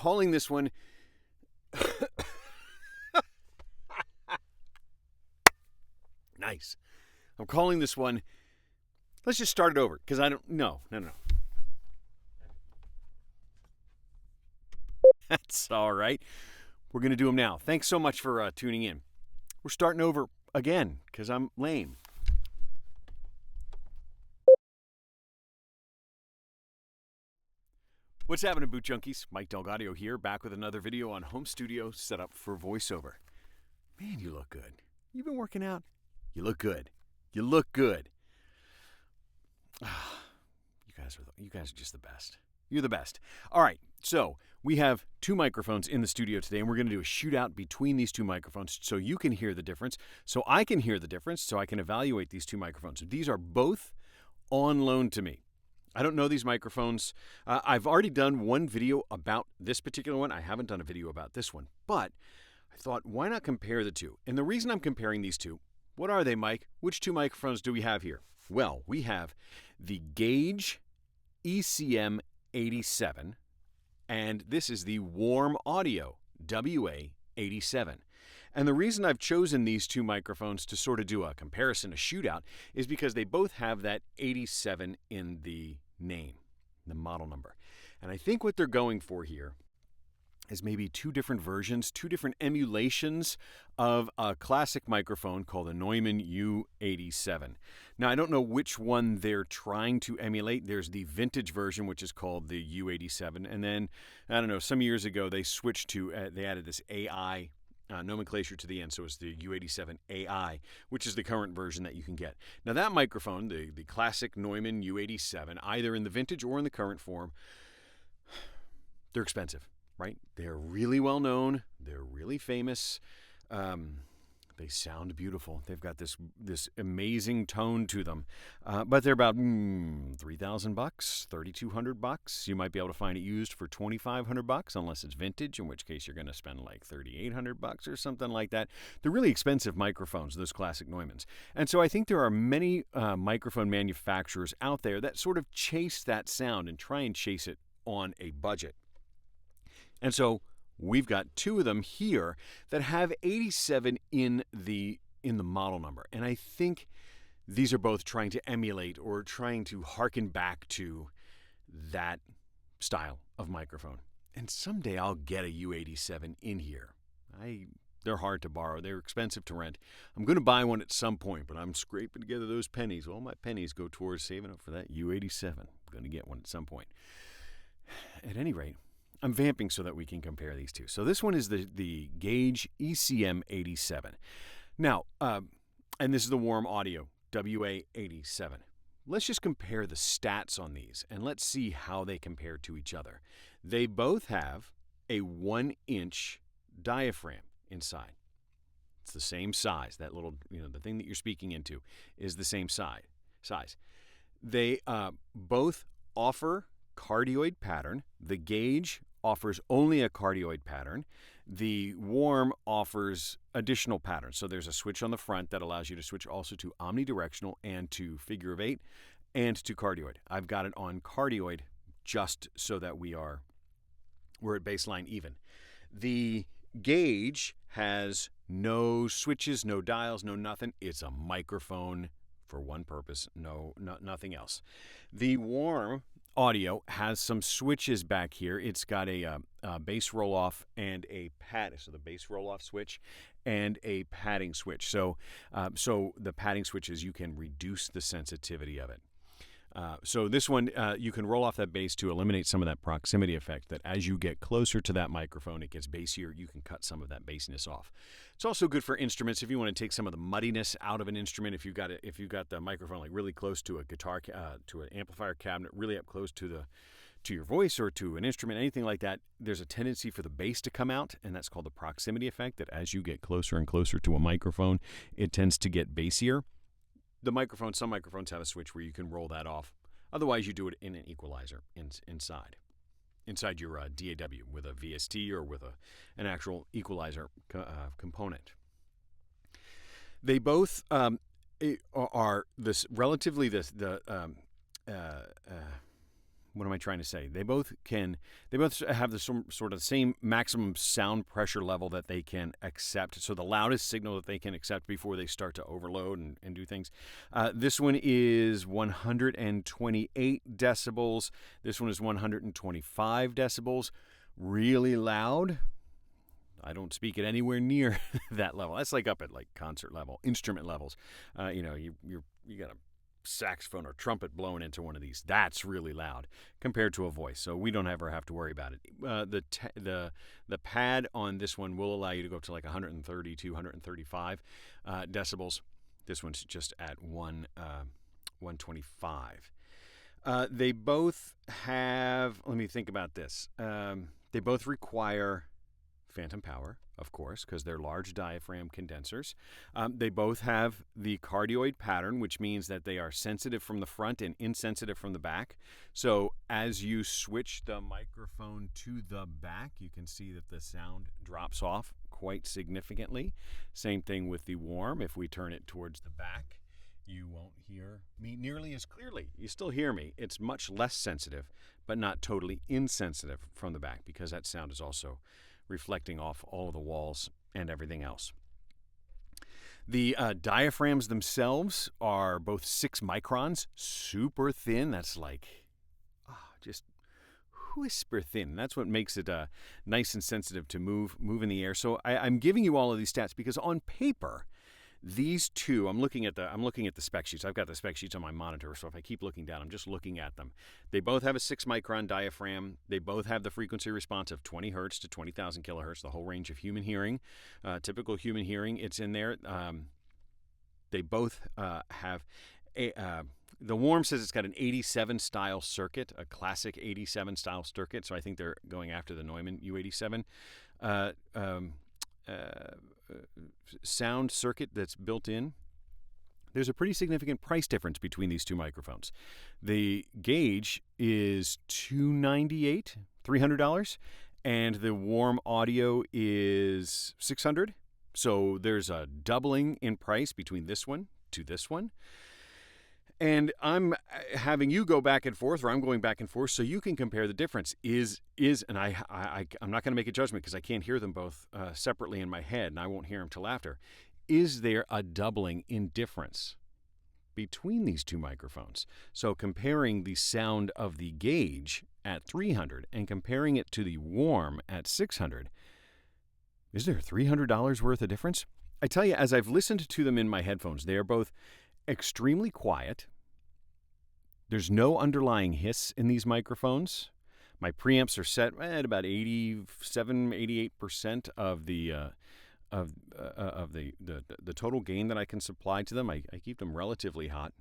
calling this one... Nice. I'm calling this one... Let's just start it over, because I don't... No. That's all right. We're going to do them now. Thanks so much for tuning in. We're starting over again, because I'm lame. What's happening, Boot Junkies? Mike Delgadio here, back with another video on home studio setup for voiceover. Man, you look good. You've been working out? You look good. You look good. You guys are just the best. You're the best. All right, so we have two microphones in the studio today, and we're going to do a shootout between these two microphones so you can hear the difference, so I can hear the difference, so I can evaluate these two microphones. These are both on loan to me. I don't know these microphones. I've already done one video about this particular one. I haven't done a video about this one, but I thought, why not compare the two? And the reason I'm comparing these two, what are they, Mike? Which two microphones do we have here? Well, we have the Gauge ECM87, and this is the Warm Audio WA87. And the reason I've chosen these two microphones to sort of do a comparison, a shootout, is because they both have that 87 in the name, the model number. And I think what they're going for here is maybe two different versions, two different emulations of a classic microphone called the Neumann U87. Now, I don't know which one they're trying to emulate. There's the vintage version, which is called the U87. And then, I don't know, some years ago, they switched to, they added this AI nomenclature to the end, so it's the U87 AI, which is the current version that you can get. Now, that microphone, the classic Neumann U87, either in the vintage or in the current form, they're expensive. Right? They're really well known. They're really famous. They sound beautiful. They've got this amazing tone to them. But they're about $3,000, $3,200. You might be able to find it used for $2,500 unless it's vintage, in which case you're going to spend like $3,800 or something like that. They're really expensive microphones, those classic Neumanns. And so I think there are many microphone manufacturers out there that sort of chase that sound and try and chase it on a budget. And so we've got two of them here that have 87 in the model number. And I think these are both trying to emulate or trying to harken back to that style of microphone. And someday I'll get a U87 in here. They're hard to borrow. They're expensive to rent. I'm going to buy one at some point, but I'm scraping together those pennies. All my pennies go towards saving up for that U87. I'm going to get one at some point. At any rate, I'm vamping so that we can compare these two. So this one is the Gauge ECM87. Now, and this is the Warm Audio WA87. Let's just compare the stats on these, and let's see how they compare to each other. They both have a 1-inch diaphragm inside. It's the same size. That little, the thing that you're speaking into is the same size. They both offer cardioid pattern. The Gauge offers only a cardioid pattern. The Warm offers additional patterns. So there's a switch on the front that allows you to switch also to omnidirectional and to figure of 8 and to cardioid. I've got it on cardioid just so that we're at baseline even. The Gauge has no switches, no dials, no nothing. It's a microphone for one purpose, nothing else. The Warm Audio has some switches back here. It's got a bass roll-off and a pad. So the bass roll-off switch and a padding switch. So the padding switches, you can reduce the sensitivity of it. So this one, you can roll off that bass to eliminate some of that proximity effect, that as you get closer to that microphone, it gets bassier. You can cut some of that bassiness off. It's also good for instruments if you want to take some of the muddiness out of an instrument. If you've got the microphone like really close to a guitar, to an amplifier cabinet, really up close to your voice or to an instrument, anything like that, there's a tendency for the bass to come out, and that's called the proximity effect, that as you get closer and closer to a microphone, it tends to get bassier. Some microphones have a switch where you can roll that off. Otherwise, you do it in an equalizer inside your DAW with a VST or with an actual equalizer component. They both are this relatively what am I trying to say? They both have the sort of same maximum sound pressure level that they can accept. So the loudest signal that they can accept before they start to overload and do things. This one is 128 decibels. This one is 125 decibels. Really loud. I don't speak at anywhere near that level. That's like up at like concert level, instrument levels. You got a saxophone or trumpet blown into one of these. That's really loud compared to a voice. So we don't ever have to worry about it. The pad on this one will allow you to go up to like 130 to 135 decibels. This one's just at 125. They both have. Let me think about this. They both require phantom power, of course, because they're large diaphragm condensers. They both have the cardioid pattern, which means that they are sensitive from the front and insensitive from the back. So as you switch the microphone to the back, you can see that the sound drops off quite significantly. Same thing with the warm. If we turn it towards the back, you won't hear me nearly as clearly. You still hear me. It's much less sensitive, but not totally insensitive from the back, because that sound is also reflecting off all of the walls and everything else. The diaphragms themselves are both 6 microns, super thin. That's like just whisper thin. That's what makes it nice and sensitive to move in the air. So I'm giving you all of these stats because on paper, these two, I'm looking at the spec sheets. I've got the spec sheets on my monitor, so if I keep looking down, I'm just looking at them. They both have a 6 micron diaphragm. They both have the frequency response of 20 hertz to 20,000 kilohertz, the whole range of human hearing. Typical human hearing, it's in there. They both have the warm says it's got an 87 style circuit, a classic 87 style circuit, so I think they're going after the Neumann U87. Sound circuit that's built in. There's a pretty significant price difference between these two microphones. The gauge is $300, and the warm audio is $600. So there's a doubling in price between this one to this one. And I'm having you go back and forth, or I'm going back and forth, so you can compare the difference. And I'm not going to make a judgment because I can't hear them both separately in my head, and I won't hear them till after. Is there a doubling in difference between these two microphones? So comparing the sound of the gauge at 300 and comparing it to the warm at 600, is there $300 worth of difference? I tell you, as I've listened to them in my headphones, they are both extremely quiet. There's no underlying hiss in these microphones. My preamps are set at about 87-88% of the total gain that I can supply to them. I keep them relatively hot.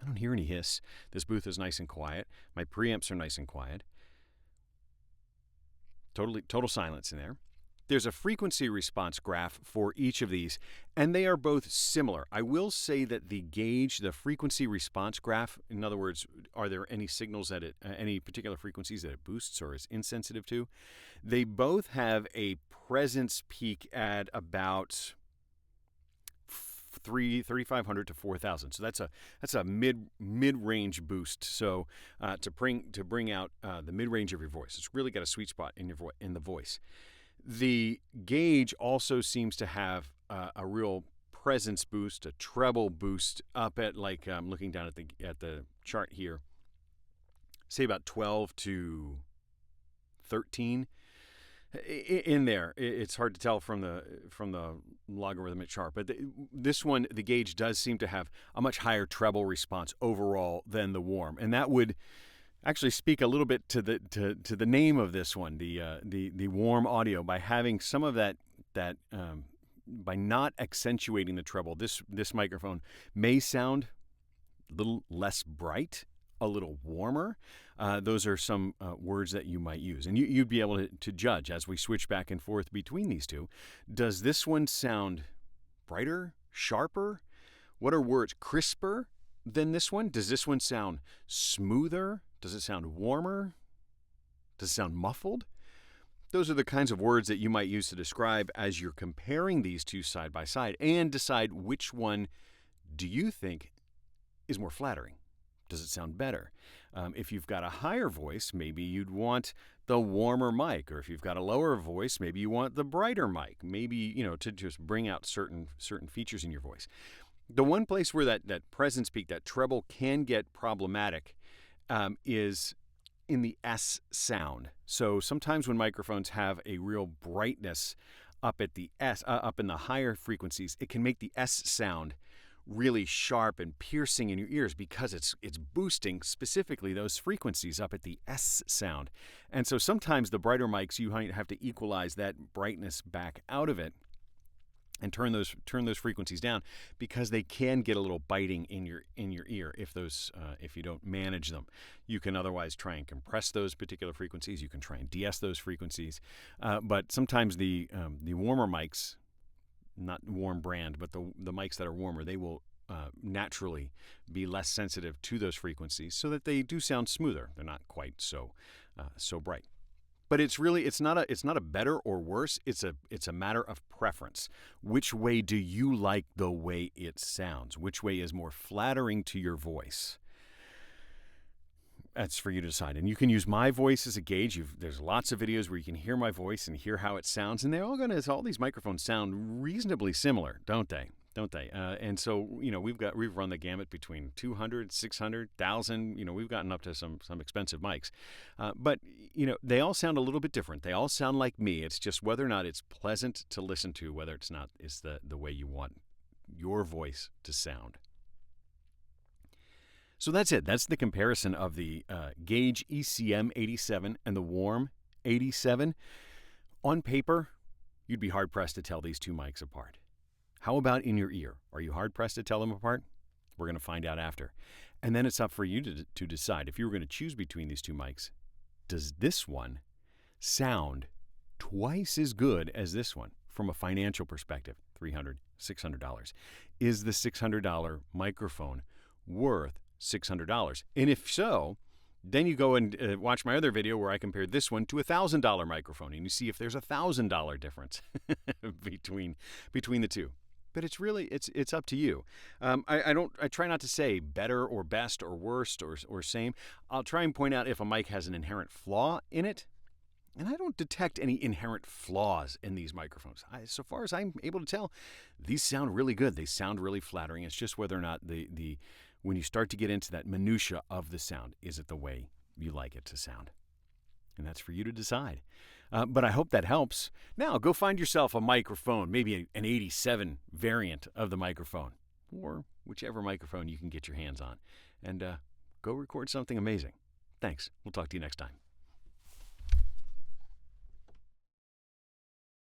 I don't hear any hiss. This booth is nice and quiet. My preamps are nice and quiet. Total silence in there. There's a frequency response graph for each of these, and they are both similar. I will say that the gauge, the frequency response graph, in other words, are there any signals that any particular frequencies that it boosts or is insensitive to? They both have a presence peak at about 3,500 to 4,000. So that's a mid-range boost. So to bring out the mid-range of your voice, it's really got a sweet spot in the voice. The gauge also seems to have a real presence boost, a treble boost up at, like, I'm looking down at the chart here, say about 12 to 13 in there. It's hard to tell from the logarithmic chart, but this one, the gauge does seem to have a much higher treble response overall than the warm, and that would actually speak a little bit to the name of this one, the warm audio, by having some of that by not accentuating the treble. This microphone may sound a little less bright, a little warmer. Those are some words that you might use, and you'd be able to judge as we switch back and forth between these two. Does this one sound brighter, sharper? What are words? Crisper than this one? Does this one sound smoother? Does it sound warmer? Does it sound muffled? Those are the kinds of words that you might use to describe as you're comparing these two side by side, and decide which one do you think is more flattering Does it sound better? If you've got a higher voice, maybe you'd want the warmer mic, or if you've got a lower voice, maybe you want the brighter mic. Maybe, to just bring out certain features in your voice. The one place where that presence peak, that treble, can get problematic is in the S sound. So sometimes when microphones have a real brightness up at the S, up in the higher frequencies, it can make the S sound really sharp and piercing in your ears because it's boosting specifically those frequencies up at the S sound. And so sometimes the brighter mics, you have to equalize that brightness back out of it and turn those frequencies down, because they can get a little biting in your ear if you don't manage them. You can otherwise try and compress those particular frequencies. You can try and de-ess those frequencies, but sometimes the warmer mics, not warm brand, but the mics that are warmer, they will naturally be less sensitive to those frequencies, so that they do sound smoother. They're not quite so bright. But it's not a better or worse. It's a matter of preference. Which way do you like the way it sounds? Which way is more flattering to your voice? That's for you to decide. And you can use my voice as a gauge. There's lots of videos where you can hear my voice and hear how it sounds, and all these microphones sound reasonably similar, don't they? And so, we've run the gamut between 200, 600, 1,000. We've gotten up to some expensive mics. But they all sound a little bit different. They all sound like me. It's just whether or not it's pleasant to listen to, whether it's not is the way you want your voice to sound. So that's it. That's the comparison of the Gauge ECM87 and the Warm 87. On paper, you'd be hard-pressed to tell these two mics apart. How about in your ear? Are you hard-pressed to tell them apart? We're going to find out after. And then it's up for you to decide. If you were going to choose between these two mics, does this one sound twice as good as this one from a financial perspective? $300, $600. Is the $600 microphone worth $600? And if so, then you go and watch my other video where I compared this one to a $1,000 microphone, and you see if there's a $1,000 difference between the two. But it's really it's up to you. I try not to say better or best or worst or same. I'll try and point out if a mic has an inherent flaw in it, and I don't detect any inherent flaws in these microphones. So far as I'm able to tell, these sound really good. They sound really flattering. It's just whether or not when you start to get into that minutia of the sound, is it the way you like it to sound? And that's for you to decide. But I hope that helps. Now, go find yourself a microphone, maybe an 87 variant of the microphone, or whichever microphone you can get your hands on, and go record something amazing. Thanks. We'll talk to you next time.